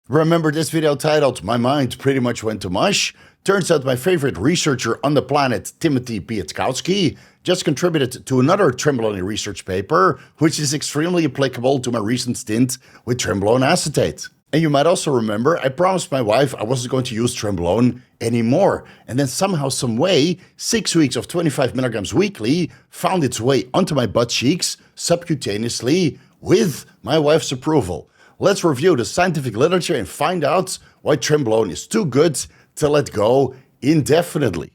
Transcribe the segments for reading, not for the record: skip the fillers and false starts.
Remember this video titled "My Mind Pretty Much Went to Mush"? Turns out my favorite researcher on the planet, Timothy Piatkowski, just contributed to another Trenbolone research paper, which is extremely applicable to my recent stint with Trenbolone acetate. And you might also remember I promised my wife I wasn't going to use Trenbolone anymore. And then somehow, some way, 6 weeks of 25 milligrams weekly found its way onto my butt cheeks subcutaneously with my wife's approval. Let's review the scientific literature and find out why Trenbolone is too good to let go indefinitely.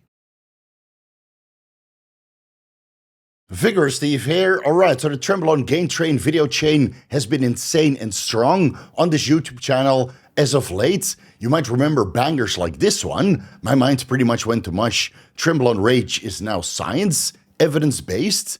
Vigorous Steve here. Alright, so the Trenbolone gain train video chain has been insane and strong on this YouTube channel as of late. You might remember bangers like this one. My mind pretty much went to mush. Trenbolone rage is now science, evidence-based.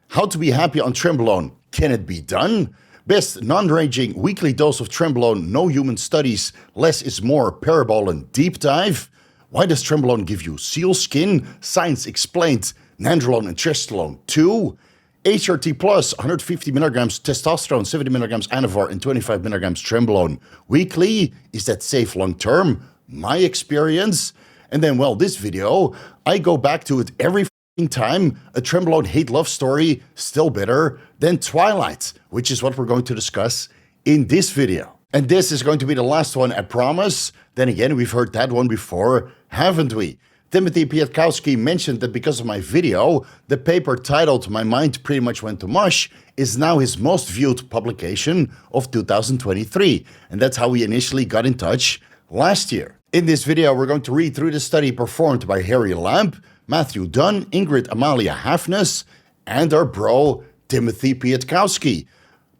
How to be happy on Trenbolone. Can it be done? Best non-raging weekly dose of Trenbolone, no human studies, less is more, parabolone deep dive. Why does Trenbolone give you seal skin? Science explained. Nandrolone and Trebolone 2. HRT plus 150 milligrams testosterone, 70 milligrams anavar, and 25 milligrams Trenbolone weekly. Is that safe long term? My experience. And then, well, this video, I go back to it every time. A Trenbolone hate-love story, still better than Twilight, which is what we're going to discuss in this video. And this is going to be the last one, I promise. Then again, we've heard that one before, haven't we? Timothy Piatkowski mentioned that because of my video, the paper titled "My Mind Pretty Much Went to Mush" is now his most viewed publication of 2023. And that's how we initially got in touch last year. In this video, we're going to read through the study performed by Harry Lamb, Matthew Dunn, Ingrid Amalia Havnes, and our bro, Timothy Piatkowski.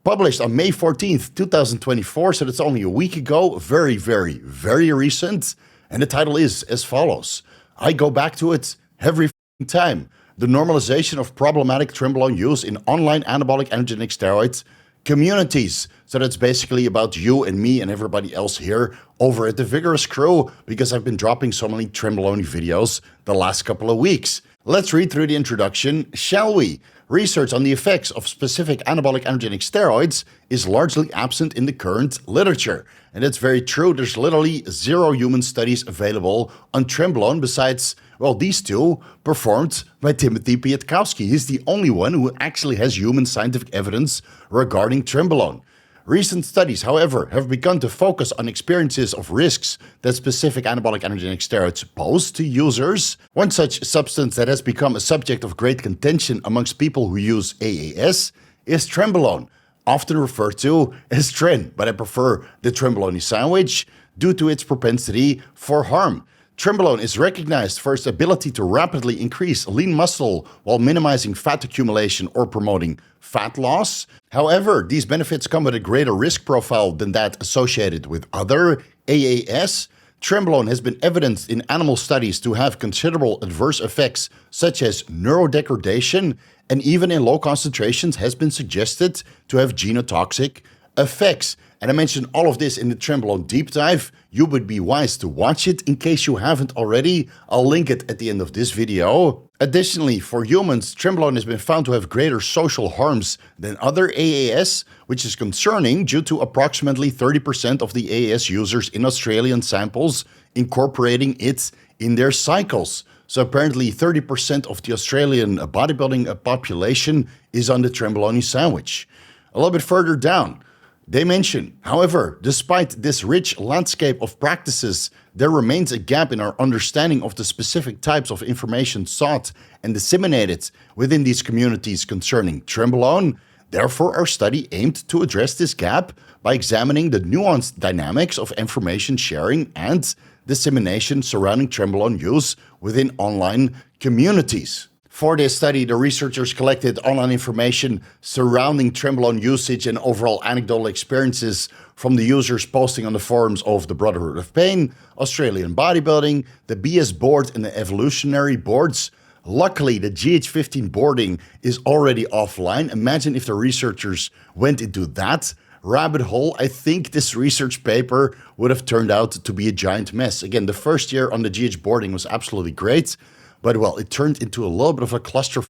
Published on May 14th, 2024, so that's only a week ago. Very, very, very recent. And the title is as follows. I go back to it every time. The normalization of problematic Trenbolone use in online anabolic-androgenic steroid communities. So that's basically about you and me and everybody else here over at the Vigorous crew, because I've been dropping so many Trenbolone videos the last couple of weeks. Let's read through the introduction, shall we? Research on the effects of specific anabolic-androgenic steroids is largely absent in the current literature. And that's very true. There's literally 0 human studies available on Trenbolone besides, well, these two performed by Timothy Piatkowski. He's the only one who actually has human scientific evidence regarding Trenbolone. Recent studies, however, have begun to focus on experiences of risks that specific anabolic-androgenic steroids pose to users. One such substance that has become a subject of great contention amongst people who use AAS is Trenbolone, often referred to as Tren, but I prefer the Trenbolone sandwich due to its propensity for harm. Trenbolone is recognized for its ability to rapidly increase lean muscle while minimizing fat accumulation or promoting fat loss. However, these benefits come with a greater risk profile than that associated with other AAS. Trenbolone has been evidenced in animal studies to have considerable adverse effects such as neurodegradation, and even in low concentrations has been suggested to have genotoxic effects. And I mentioned all of this in the Trenbolone deep dive. You would be wise to watch it in case you haven't already. I'll link it at the end of this video. Additionally, for humans, Trenbolone has been found to have greater social harms than other AAS, which is concerning due to approximately 30% of the AAS users in Australian samples incorporating it in their cycles. So apparently 30% of the Australian bodybuilding population is on the Trenbolone sandwich. A little bit further down, they mention, however, despite this rich landscape of practices, there remains a gap in our understanding of the specific types of information sought and disseminated within these communities concerning Trenbolone. Therefore, our study aimed to address this gap by examining the nuanced dynamics of information sharing and dissemination surrounding Trenbolone use within online communities. For this study, the researchers collected online information surrounding Trenbolone usage and overall anecdotal experiences from the users posting on the forums of the Brotherhood of Pain, Australian Bodybuilding, the BS board, and the evolutionary boards. Luckily, the GH15 boarding is already offline. Imagine if the researchers went into that rabbit hole. I think this research paper would have turned out to be a giant mess. Again, the first year on the GH boarding was absolutely great. But well, it turned into a little bit of a cluster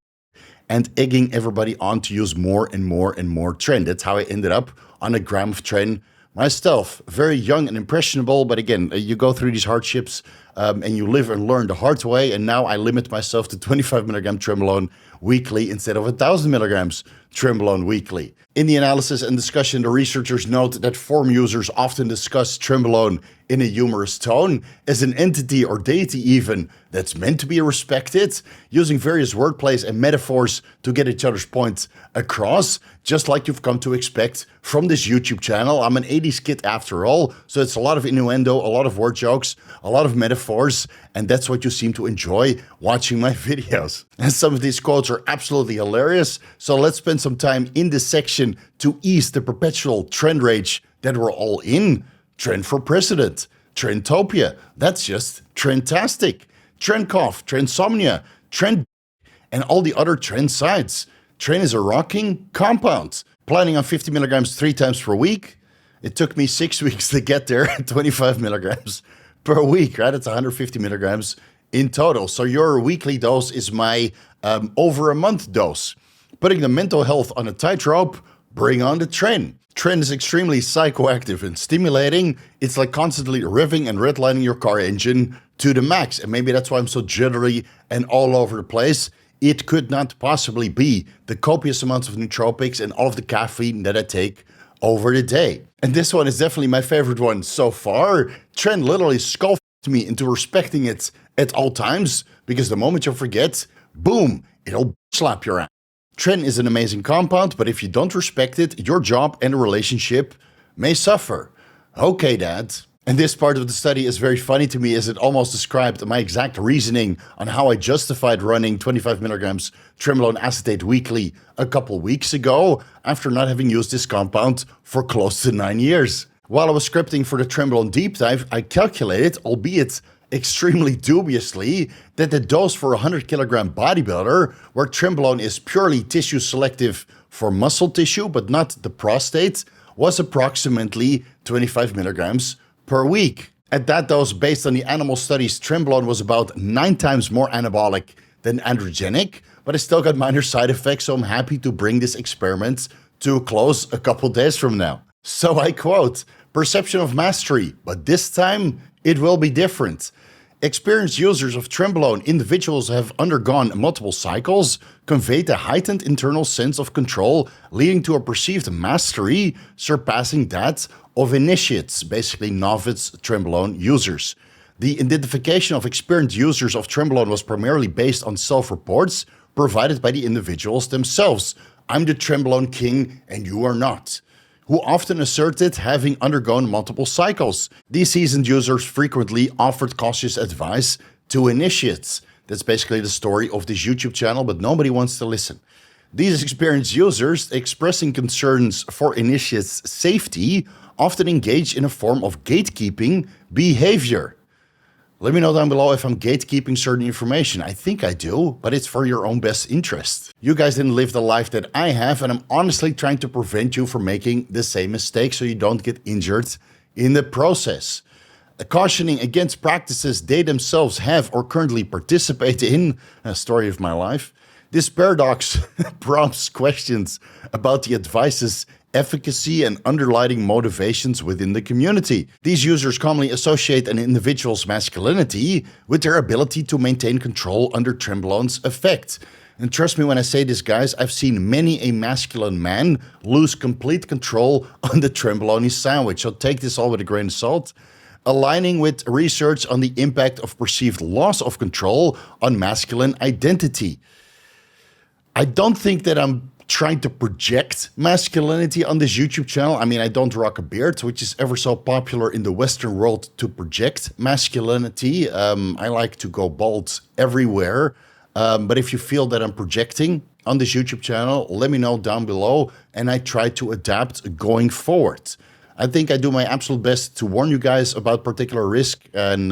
and egging everybody on to use more and more and more Tren. That's how I ended up on a gram of Tren Myself, very young and impressionable, but again, you go through these hardships and you live and learn the hard way, and now I limit myself to 25 milligram Trenbolone weekly instead of 1,000 milligrams Trenbolone weekly. In the analysis and discussion, the researchers note that forum users often discuss Trenbolone in a humorous tone, as an entity or deity even that's meant to be respected, using various wordplays and metaphors to get each other's point across, just like you've come to expect from this YouTube channel. I'm an 80s kid after all, so it's a lot of innuendo, a lot of word jokes, a lot of metaphors, and that's what you seem to enjoy watching my videos. And some of these quotes are absolutely hilarious, so let's spend some time in this section to ease the perpetual trend rage that we're all in. Trend for president, Trendtopia, that's just trendtastic, trend cough, trendsomnia, trend, and all the other trend sites. Tren is a rocking compound. Planning on 50 milligrams 3 times per week. It took me 6 weeks to get there, 25 milligrams per week, right? It's 150 milligrams in total. So your weekly dose is my over a month dose. Putting the mental health on a tightrope, bring on the Tren. Tren is extremely psychoactive and stimulating. It's like constantly revving and redlining your car engine to the max. And maybe that's why I'm so jittery and all over the place. It could not possibly be the copious amounts of nootropics and all of the caffeine that I take over the day. And this one is definitely my favorite one so far. Tren literally scoffed me into respecting it at all times, because the moment you forget, boom, it'll slap your ass. Tren is an amazing compound, but if you don't respect it, your job and the relationship may suffer. Okay, Dad. And this part of the study is very funny to me, as it almost described my exact reasoning on how I justified running 25 milligrams Trenbolone acetate weekly a couple weeks ago after not having used this compound for close to 9 years. While I was scripting for the Trenbolone deep dive, I calculated, albeit extremely dubiously, that the dose for a 100 kilogram bodybuilder, where Trenbolone is purely tissue selective for muscle tissue but not the prostate, was approximately 25 milligrams per week. At that dose, based on the animal studies, Trenbolone was about 9 times more anabolic than androgenic, but I still got minor side effects, so I'm happy to bring this experiment to a close a couple days from now. So I quote, "Perception of mastery, but this time it will be different. Experienced users of Trenbolone, individuals who have undergone multiple cycles, conveyed a heightened internal sense of control, leading to a perceived mastery surpassing that of initiates," basically novice Trenbolone users. The identification of experienced users of Trenbolone was primarily based on self-reports provided by the individuals themselves. "I'm the Trenbolone king and you are not," who often asserted having undergone multiple cycles. These seasoned users frequently offered cautious advice to initiates. That's basically the story of this YouTube channel, but nobody wants to listen. These experienced users, expressing concerns for initiates' safety, often engage in a form of gatekeeping behavior. Let me know down below if I'm gatekeeping certain information. I think I do, but it's for your own best interest. You guys didn't live the life that I have, and I'm honestly trying to prevent you from making the same mistake so you don't get injured in the process. Cautioning against practices they themselves have or currently participate in, a story of my life. This paradox prompts questions about the advice's efficacy and underlying motivations within the community. These users commonly associate an individual's masculinity with their ability to maintain control under Trenbolone's effect. And trust me when I say this, guys, I've seen many a masculine man lose complete control on the Trenbolone sandwich, so take this all with a grain of salt. Aligning with research on the impact of perceived loss of control on masculine identity. I don't think that I'm trying to project masculinity on this YouTube channel. I mean, I don't rock a beard, which is ever so popular in the Western world to project masculinity. I like to go bald everywhere. But if you feel that I'm projecting on this YouTube channel, let me know down below, and I try to adapt going forward. I think I do my absolute best to warn you guys about particular risk and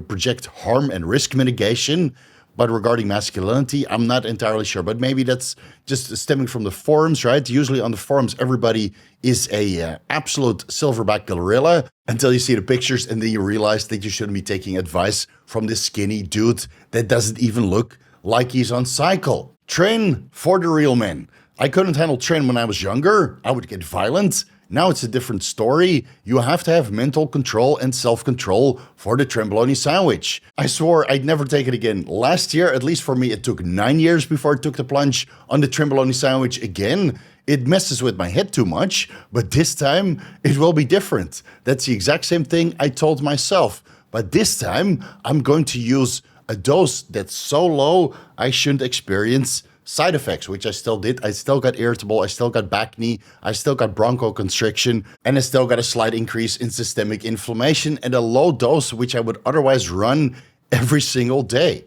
project harm and risk mitigation. But regarding masculinity, I'm not entirely sure. But maybe that's just stemming from the forums, right? Usually on the forums, everybody is a absolute silverback gorilla until you see the pictures and then you realize that you shouldn't be taking advice from this skinny dude that doesn't even look like he's on cycle. Tren for the real men. I couldn't handle Tren when I was younger. I would get violent. Now it's a different story. You have to have mental control and self-control for the Trenbolone sandwich. I swore I'd never take it again. Last year, at least for me, it took 9 years before I took the plunge on the Trenbolone sandwich again. It messes with my head too much, but this time it will be different. That's the exact same thing I told myself. But this time I'm going to use a dose that's so low I shouldn't experience side effects, which I still did. I still got irritable, I still got back knee, I still got bronchoconstriction, and I still got a slight increase in systemic inflammation and a low dose which I would otherwise run every single day.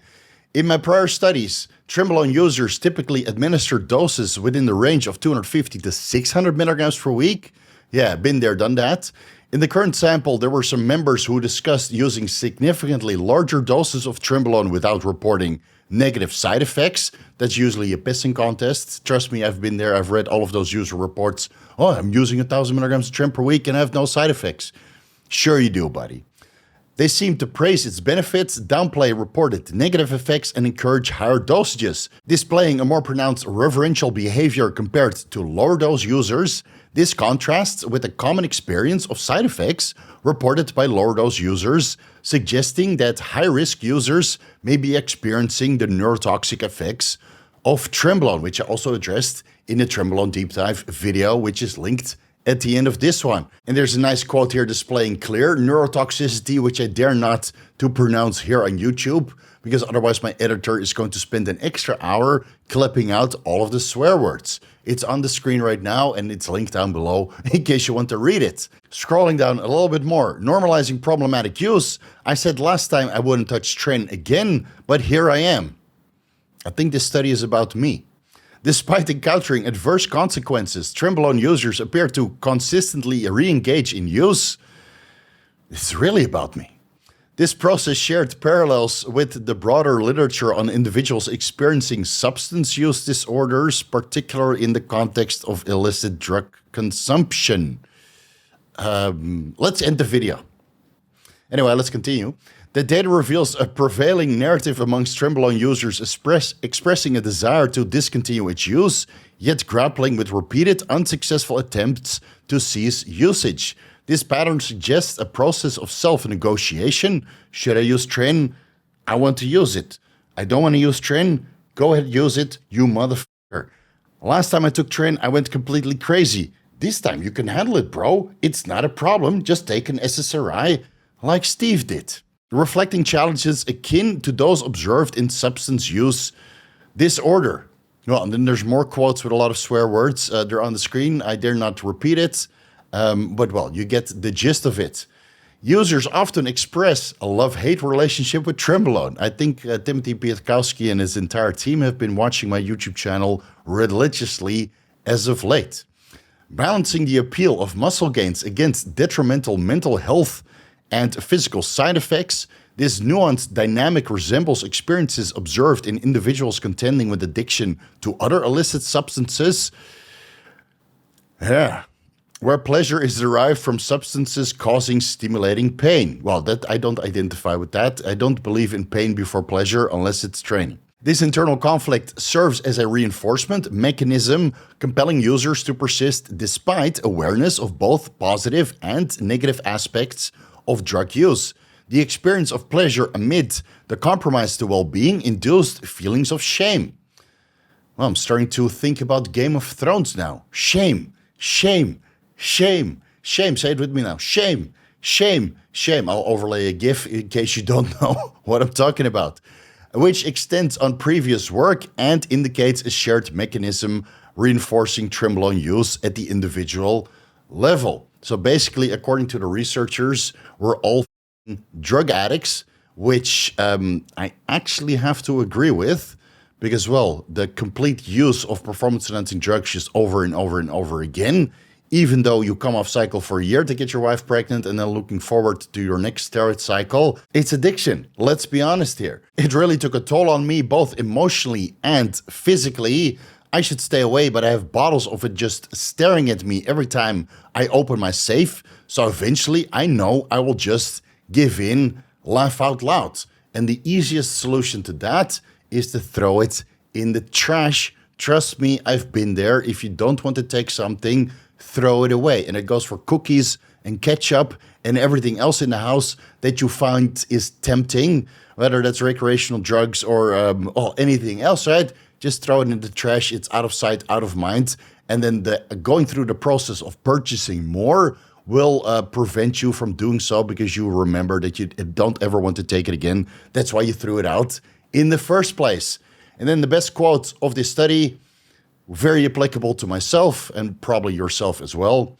In my prior studies, Trenbolone users typically administer doses within the range of 250 to 600 milligrams per week. Yeah, been there, done that. In the current sample, there were some members who discussed using significantly larger doses of Trenbolone without reporting negative side effects. That's usually a pissing contest. Trust me, I've been there. I've read all of those user reports. Oh, I'm using 1,000 milligrams of Tren per week and I have no side effects. Sure you do, buddy. They seem to praise its benefits, downplay reported negative effects, and encourage higher dosages, displaying a more pronounced reverential behavior compared to lower dose users. This contrasts with a common experience of side effects reported by lower dose users, suggesting that high-risk users may be experiencing the neurotoxic effects of Trenbolone, which I also addressed in the Trenbolone deep dive video, which is linked at the end of this one. And there's a nice quote here displaying clear neurotoxicity, which I dare not to pronounce here on YouTube, because otherwise my editor is going to spend an extra hour clipping out all of the swear words. It's on the screen right now and it's linked down below in case you want to read it. Scrolling down a little bit more, normalizing problematic use. I said last time I wouldn't touch Tren again, but here I am. I think this study is about me. Despite encountering adverse consequences, Trenbolone users appear to consistently re-engage in use. It's really about me. This process shared parallels with the broader literature on individuals experiencing substance use disorders, particularly in the context of illicit drug consumption. Let's end the video. Anyway, let's continue. The data reveals a prevailing narrative amongst Trenbolone users expressing a desire to discontinue its use, yet grappling with repeated unsuccessful attempts to cease usage. This pattern suggests a process of self-negotiation. Should I use Tren? I want to use it. I don't want to use Tren? Go ahead, use it, you motherfucker. Last time I took Tren, I went completely crazy. This time you can handle it, bro. It's not a problem. Just take an SSRI like Steve did. Reflecting challenges akin to those observed in substance use disorder. Well, and then there's more quotes with a lot of swear words. They're on the screen. I dare not repeat it. But well, you get the gist of it. Users often express a love-hate relationship with Trenbolone. I think Timothy Piatkowski and his entire team have been watching my YouTube channel religiously as of late. Balancing the appeal of muscle gains against detrimental mental health and physical side effects, this nuanced dynamic resembles experiences observed in individuals contending with addiction to other illicit substances. Yeah. Where pleasure is derived from substances causing stimulating pain. Well, that I don't identify with that. I don't believe in pain before pleasure unless it's training. This internal conflict serves as a reinforcement mechanism, compelling users to persist despite awareness of both positive and negative aspects of drug use. The experience of pleasure amid the compromise to well-being induced feelings of shame. Well, I'm starting to think about Game of Thrones now. Shame, shame, shame, shame. Say it with me now. Shame, shame, shame. I'll overlay a GIF in case you don't know what I'm talking about, which extends on previous work and indicates a shared mechanism reinforcing Trenbolone use at the individual level. So basically, according to the researchers, we're all drug addicts, which I actually have to agree with because, well, the complete use of performance-enhancing drugs just over and over and over again, even though you come off cycle for a year to get your wife pregnant and then looking forward to your next steroid cycle, it's addiction. Let's be honest here. It really took a toll on me, both emotionally and physically. I should stay away, but I have bottles of it just staring at me every time I open my safe. So eventually I know I will just give in, laugh out loud. And the easiest solution to that is to throw it in the trash. Trust me, I've been there. If you don't want to take something, throw it away. And it goes for cookies and ketchup and everything else in the house that you find is tempting, whether that's recreational drugs or anything else, right? Just throw it in the trash. It's out of sight, out of mind. And then going through the process of purchasing more will prevent you from doing so because you remember that you don't ever want to take it again. That's why you threw it out in the first place. And then the best quote of this study, very applicable to myself and probably yourself as well.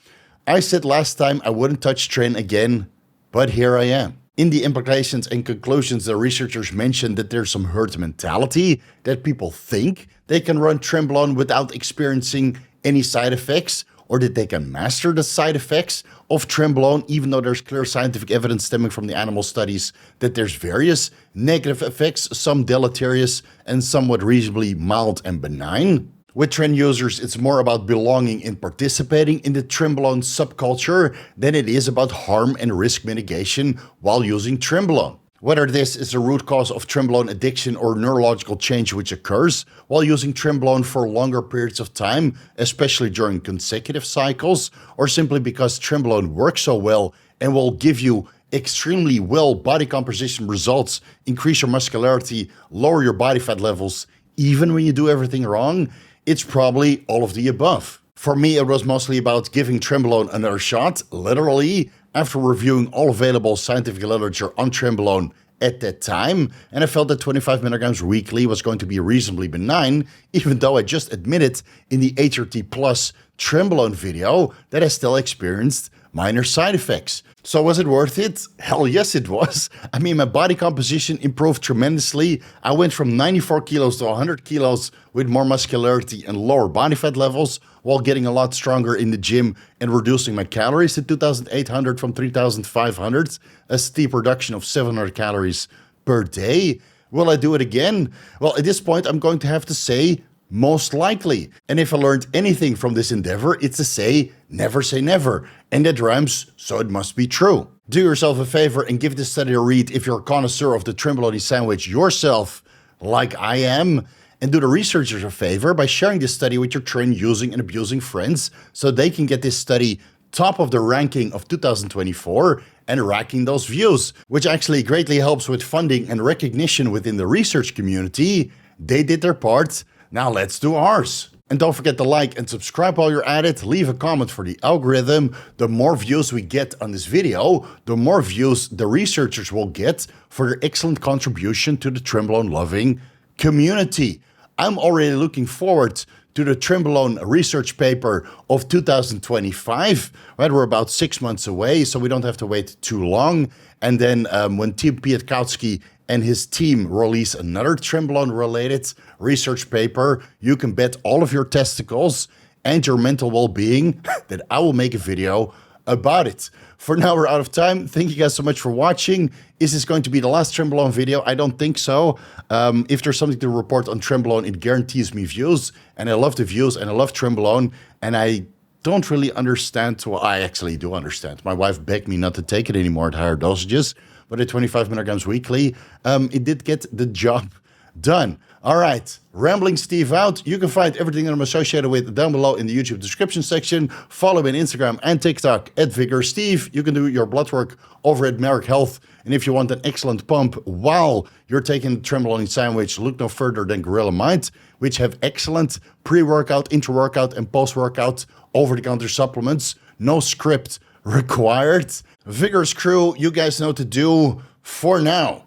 I said last time I wouldn't touch Tren again, but here I am. In the implications and conclusions, the researchers mentioned that there's some herd mentality, that people think they can run Trenbolone without experiencing any side effects, or that they can master the side effects of Trenbolone, even though there's clear scientific evidence stemming from the animal studies that there's various negative effects, some deleterious and somewhat reasonably mild and benign. With Tren users, it's more about belonging and participating in the Trenbolone subculture than it is about harm and risk mitigation while using Trenbolone. Whether this is the root cause of Trenbolone addiction or neurological change which occurs while using Trenbolone for longer periods of time, especially during consecutive cycles, or simply because Trenbolone works so well and will give you extremely well body composition results, increase your muscularity, lower your body fat levels, even when you do everything wrong, it's probably all of the above. For me, it was mostly about giving Trenbolone another shot, literally, after reviewing all available scientific literature on Trenbolone at that time, and I felt that 25 milligrams weekly was going to be reasonably benign, even though I just admitted in the HRT Plus Trenbolone video that I still experienced minor side effects. So was it worth it? Hell yes it was. I mean, my body composition improved tremendously. I went from 94 kilos to 100 kilos with more muscularity and lower body fat levels while getting a lot stronger in the gym and reducing my calories to 2,800 from 3,500, a steep reduction of 700 calories per day. Will I do it again? Well, at this point, I'm going to have to say most likely. And if I learned anything from this endeavor, it's to say never. And that rhymes, so it must be true. Do yourself a favor and give this study a read if you're a connoisseur of the Trenbolone sandwich yourself, like I am. And do the researchers a favor by sharing this study with your Tren using and abusing friends so they can get this study top of the ranking of 2024 and racking those views, which actually greatly helps with funding and recognition within the research community. They did their part. Now let's do ours. And don't forget to like and subscribe while you're at it. Leave a comment for the algorithm. The more views we get on this video, the more views the researchers will get for their excellent contribution to the Trenbolone loving community. I'm already looking forward to the Trenbolone research paper of 2025. Right, we're about 6 months away, so we don't have to wait too long. And then when Team Piatkowski and his team release another Trenbolone-related research paper, you can bet all of your testicles and your mental well-being that I will make a video about it. For now, we're out of time. Thank you guys so much for watching. Is this going to be the last Trenbolone video? I don't think so. If there's something to report on Trenbolone, it guarantees me views. And I love the views and I love Trenbolone. And I don't really understand. Well, I actually do understand. My wife begged me not to take it anymore at higher dosages. But at 25 milligrams weekly, it did get the job done. All right, Rambling Steve out. You can find everything that I'm associated with down below in the YouTube description section. Follow me on Instagram and TikTok at Vigorous Steve. You can do your blood work over at Merrick Health. And if you want an excellent pump while you're taking the Trenbolone sandwich, look no further than Gorilla Mind, which have excellent pre-workout, intra-workout, and post-workout over-the-counter supplements. No script required. Vigorous crew, you guys know what to do. For now,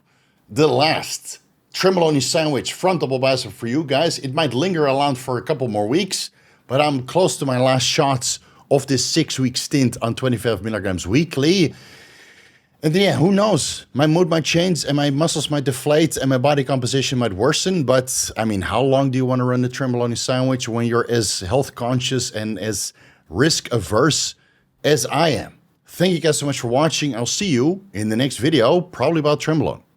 the last Trenbolone sandwich frontable bicep for you guys. It might linger around for a couple more weeks, but I'm close to my last shots of this 6-week stint on 25 milligrams weekly. And yeah, who knows? My mood might change and my muscles might deflate and my body composition might worsen. But I mean, how long do you want to run the Trenbolone sandwich when you're as health conscious and as risk averse as I am? Thank you guys so much for watching. I'll see you in the next video, probably about Trenbolone.